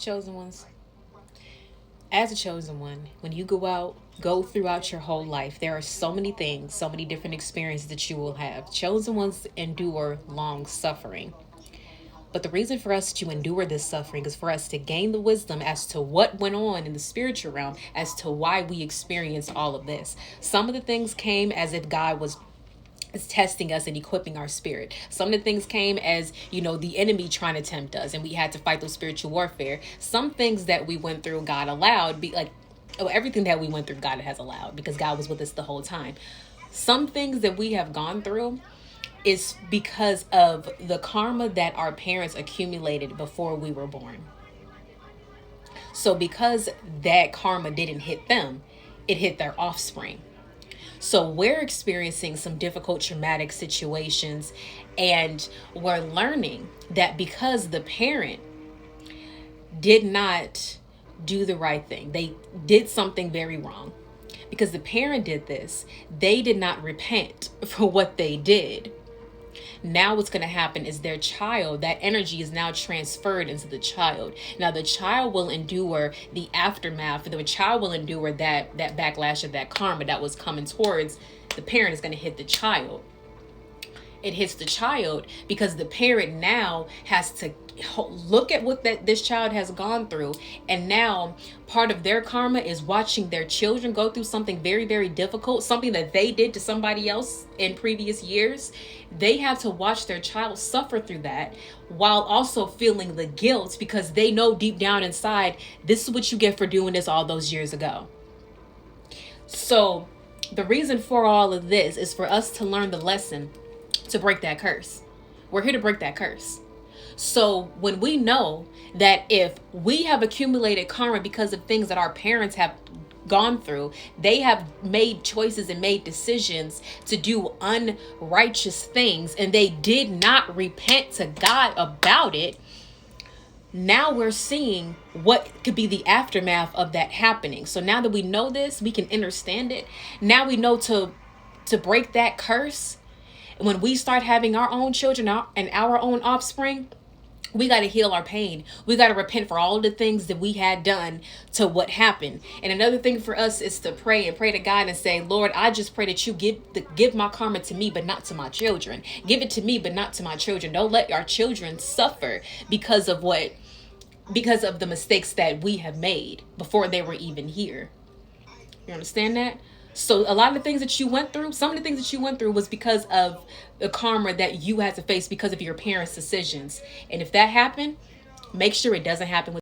Chosen ones, as a chosen one, when you go throughout your whole life, there are so many things, so many different experiences that you will have. Chosen ones endure long suffering. But the reason for us to endure this suffering is for us to gain the wisdom as to what went on in the spiritual realm, as to why we experienced all of this. Some of the things came as if God was is testing us and equipping our spirit. Some of the things came as, the enemy trying to tempt us and we had to fight those spiritual warfare. Some things that we went through, God allowed, everything that we went through, God has allowed because God was with us the whole time. Some things that we have gone through is because of the karma that our parents accumulated before we were born. So because that karma didn't hit them, it hit their offspring. So we're experiencing some difficult traumatic situations, and we're learning that because the parent did not do the right thing, they did something very wrong. Because the parent did this, they did not repent for what they did. Now what's going to happen is their child, that energy is now transferred into the child. Now the child will endure the aftermath. The child will endure that backlash of that karma that was coming towards the parent is going to hit the child. It hits the child because the parent now has to look at what this child has gone through, and now part of their karma is watching their children go through something very, very difficult, something that they did to somebody else in previous years. They have to watch their child suffer through that while also feeling the guilt because they know deep down inside, this is what you get for doing this all those years ago. So the reason for all of this is for us to learn the lesson to break that curse. We're here to break that curse. So when we know that if we have accumulated karma because of things that our parents have gone through, they have made choices and made decisions to do unrighteous things, and they did not repent to God about it. Now we're seeing what could be the aftermath of that happening. So now that we know this, we can understand it. Now we know to break that curse. When we start having our own children and our own offspring, we got to heal our pain. We got to repent for all of the things that we had done to what happened. And another thing for us is to pray and pray to God and say, Lord, I just pray that you give my karma to me, but not to my children. Give it to me, but not to my children. Don't let our children suffer because of the mistakes that we have made before they were even here. You understand that? So a lot of the things that you went through, some of the things that you went through was because of the karma that you had to face because of your parents' decisions. And if that happened, make sure it doesn't happen with